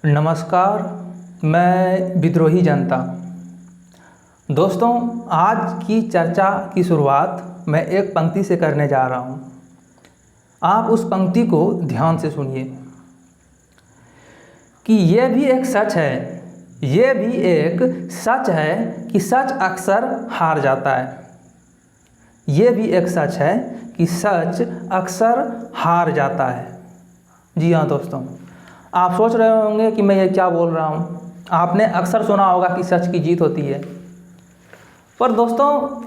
नमस्कार। मैं विद्रोही जनता। दोस्तों, आज की चर्चा की शुरुआत मैं एक पंक्ति से करने जा रहा हूँ। आप उस पंक्ति को ध्यान से सुनिए कि ये भी एक सच है कि सच अक्सर हार जाता है। ये भी एक सच है कि सच अक्सर हार जाता है। जी हाँ दोस्तों, आप सोच रहे होंगे कि मैं ये क्या बोल रहा हूँ। आपने अक्सर सुना होगा कि सच की जीत होती है, पर दोस्तों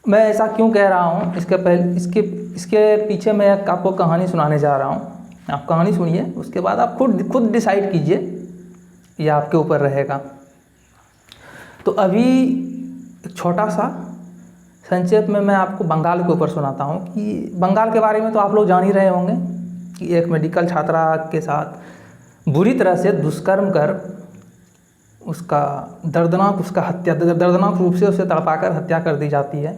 मैं ऐसा क्यों कह रहा हूँ इसके पीछे मैं आपको कहानी सुनाने जा रहा हूँ। आप कहानी सुनिए, उसके बाद आप खुद डिसाइड कीजिए, ये आपके ऊपर रहेगा। तो अभी एक छोटा सा संक्षेप में मैं आपको बंगाल के ऊपर सुनाता हूँ कि बंगाल के बारे में तो आप लोग जान ही रहे होंगे कि एक मेडिकल छात्रा के साथ बुरी तरह से दुष्कर्म कर उसका दर्दनाक रूप से उसे तड़पाकर हत्या कर दी जाती है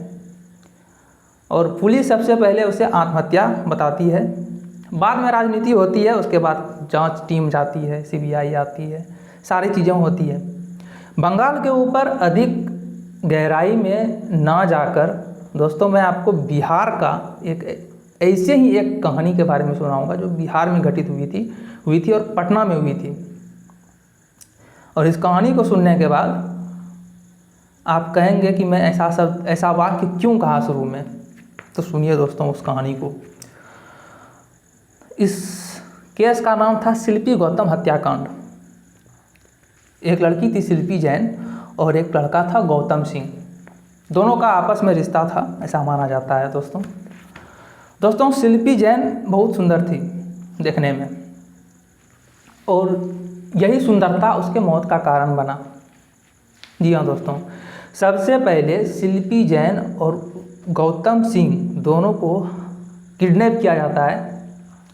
और पुलिस सबसे पहले उसे आत्महत्या बताती है। बाद में राजनीति होती है, उसके बाद जांच टीम जाती है, सीबीआई आती है, सारी चीज़ें होती है। बंगाल के ऊपर अधिक गहराई में ना जाकर दोस्तों मैं आपको बिहार का ऐसे ही एक कहानी के बारे में सुनाऊंगा जो बिहार में घटित हुई थी और पटना में हुई थी। और इस कहानी को सुनने के बाद आप कहेंगे कि मैं ऐसा वाक्य क्यों कहा शुरू में। तो सुनिए दोस्तों उस कहानी को। इस केस का नाम था शिल्पी गौतम हत्याकांड। एक लड़की थी शिल्पी जैन और एक लड़का था गौतम सिंह। दोनों का आपस में रिश्ता था, ऐसा माना जाता है। दोस्तों शिल्पी जैन बहुत सुंदर थी देखने में और यही सुंदरता उसके मौत का कारण बना। जी हाँ दोस्तों, सबसे पहले शिल्पी जैन और गौतम सिंह दोनों को किडनैप किया जाता है।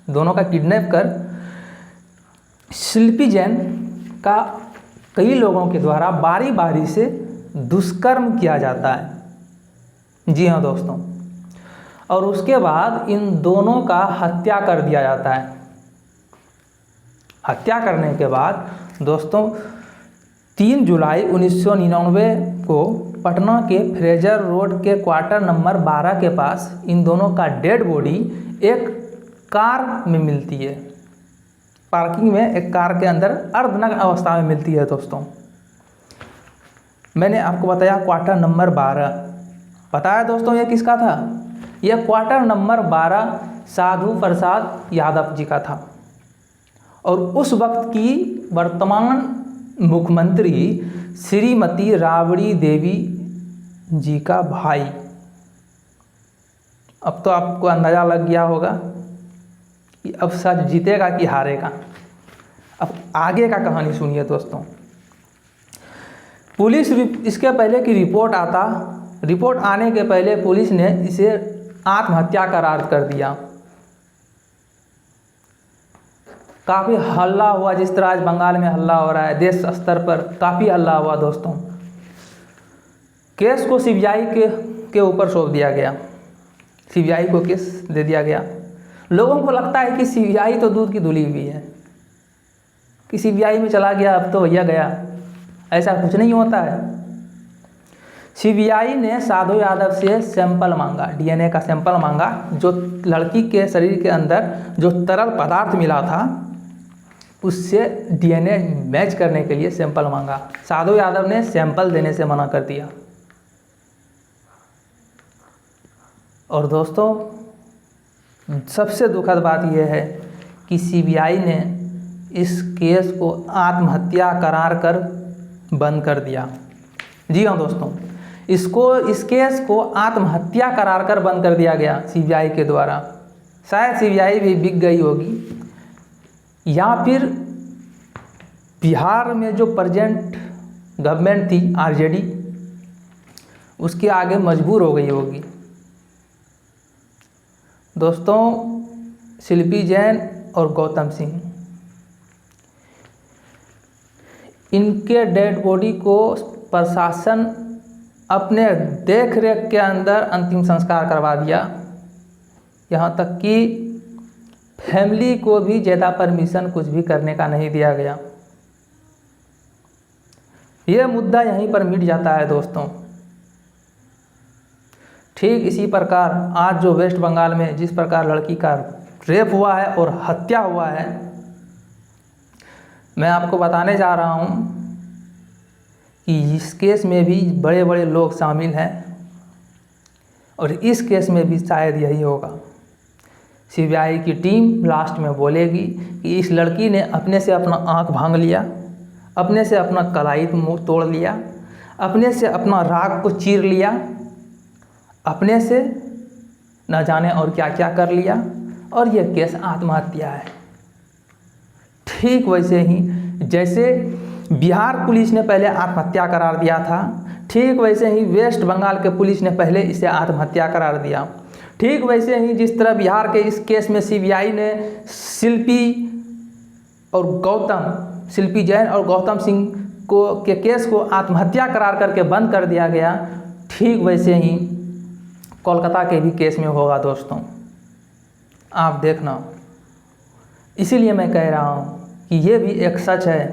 दोनों का किडनैप कर शिल्पी जैन का कई लोगों के द्वारा बारी बारी से दुष्कर्म किया जाता है। जी हाँ दोस्तों, और उसके बाद इन दोनों का हत्या कर दिया जाता है। हत्या करने के बाद दोस्तों 3 जुलाई 1999 को पटना के फ्रेजर रोड के क्वार्टर नंबर 12 के पास इन दोनों का डेड बॉडी एक कार में मिलती है। पार्किंग में एक कार के अंदर अर्धनग्न अवस्था में मिलती है। दोस्तों मैंने आपको बताया क्वार्टर नंबर 12, बताया दोस्तों ये किसका था। यह क्वार्टर नंबर 12 साधु प्रसाद यादव जी का था और उस वक्त की वर्तमान मुख्यमंत्री श्रीमती राबड़ी देवी जी का भाई। अब तो आपको अंदाज़ा लग गया होगा कि अब सच जीतेगा कि हारेगा। अब आगे का कहानी सुनिए दोस्तों। पुलिस इसके पहले की रिपोर्ट आने के पहले पुलिस ने इसे आत्महत्या करार कर दिया। काफ़ी हल्ला हुआ, जिस तरह आज बंगाल में हल्ला हो रहा है, देश स्तर पर काफ़ी हल्ला हुआ। दोस्तों केस को सीबीआई के ऊपर सौंप दिया गया। सीबीआई को केस दे दिया गया। लोगों को लगता है कि सीबीआई तो दूध की धुली हुई है, कि सीबीआई में चला गया अब तो भैया गया। ऐसा कुछ नहीं होता है। सीबीआई ने साधु यादव से सैंपल मांगा, डीएनए का सैंपल मांगा। जो लड़की के शरीर के अंदर जो तरल पदार्थ मिला था उससे डीएनए मैच करने के लिए सैंपल मांगा। साधु यादव ने सैंपल देने से मना कर दिया। और दोस्तों सबसे दुखद बात यह है कि सीबीआई ने इस केस को आत्महत्या करार कर बंद कर दिया। जी हाँ दोस्तों, इस केस को आत्महत्या करार कर बंद कर दिया गया सीबीआई के द्वारा। शायद सीबीआई भी बिक गई होगी या फिर बिहार में जो प्रेजेंट गवर्नमेंट थी आरजेडी उसके आगे मजबूर हो गई होगी। दोस्तों शिल्पी जैन और गौतम सिंह, इनके डेड बॉडी को प्रशासन अपने देख रेख के अंदर अंतिम संस्कार करवा दिया। यहाँ तक कि फैमिली को भी ज़्यादा परमिशन कुछ भी करने का नहीं दिया गया। यह मुद्दा यहीं पर मिट जाता है दोस्तों। ठीक इसी प्रकार आज जो वेस्ट बंगाल में जिस प्रकार लड़की का रेप हुआ है और हत्या हुआ है, मैं आपको बताने जा रहा हूँ कि इस केस में भी बड़े बड़े लोग शामिल हैं और इस केस में भी शायद यही होगा। सीबीआई की टीम लास्ट में बोलेगी कि इस लड़की ने अपने से अपना आँख भांग लिया, अपने से अपना कलाई मुँह तोड़ लिया, अपने से अपना राग को चीर लिया, अपने से न जाने और क्या क्या कर लिया और यह केस आत्महत्या है। ठीक वैसे ही जैसे बिहार पुलिस ने पहले आत्महत्या करार दिया था, ठीक वैसे ही वेस्ट बंगाल के पुलिस ने पहले इसे आत्महत्या करार दिया। ठीक वैसे ही जिस तरह बिहार के इस केस में सीबीआई ने शिल्पी जैन और गौतम सिंह के केस को आत्महत्या करार करके बंद कर दिया गया, ठीक वैसे ही कोलकाता के भी केस में होगा दोस्तों, आप देखना। इसीलिए मैं कह रहा हूँ कि ये भी एक सच है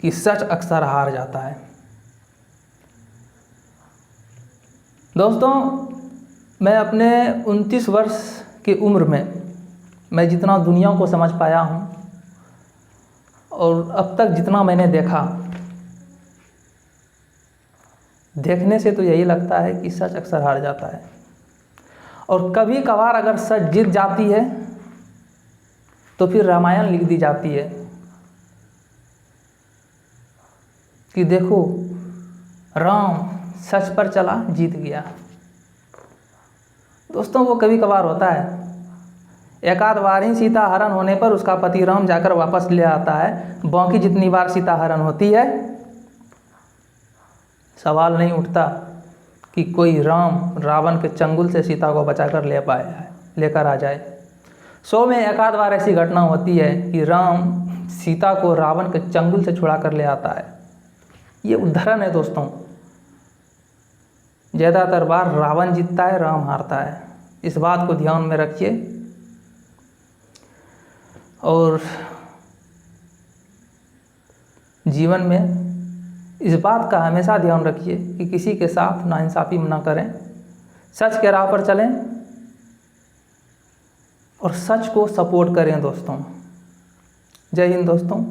कि सच अक्सर हार जाता है। दोस्तों, मैं अपने 29 वर्ष की उम्र में मैं जितना दुनिया को समझ पाया हूँ और अब तक जितना मैंने देखा, देखने से तो यही लगता है कि सच अक्सर हार जाता है। और कभी कभार अगर सच जीत जाती है तो फिर रामायण लिख दी जाती है कि देखो राम सच पर चला, जीत गया। दोस्तों, वो कभी कभार होता है। एक आध बार ही सीता हरण होने पर उसका पति राम जाकर वापस ले आता है, बाकी जितनी बार सीता हरण होती है सवाल नहीं उठता कि कोई राम रावण के चंगुल से सीता को बचाकर लेकर आ जाए। 100 में एक आध बार ऐसी घटना होती है कि राम सीता को रावण के चंगुल से छुड़ा कर ले आता है। ये उदाहरण है दोस्तों। ज़्यादातर बार रावण जीतता है, राम हारता है। इस बात को ध्यान में रखिए और जीवन में इस बात का हमेशा ध्यान रखिए कि किसी के साथ नाइंसाफ़ी ना करें, सच के राह पर चलें और सच को सपोर्ट करें दोस्तों। जय हिंद दोस्तों।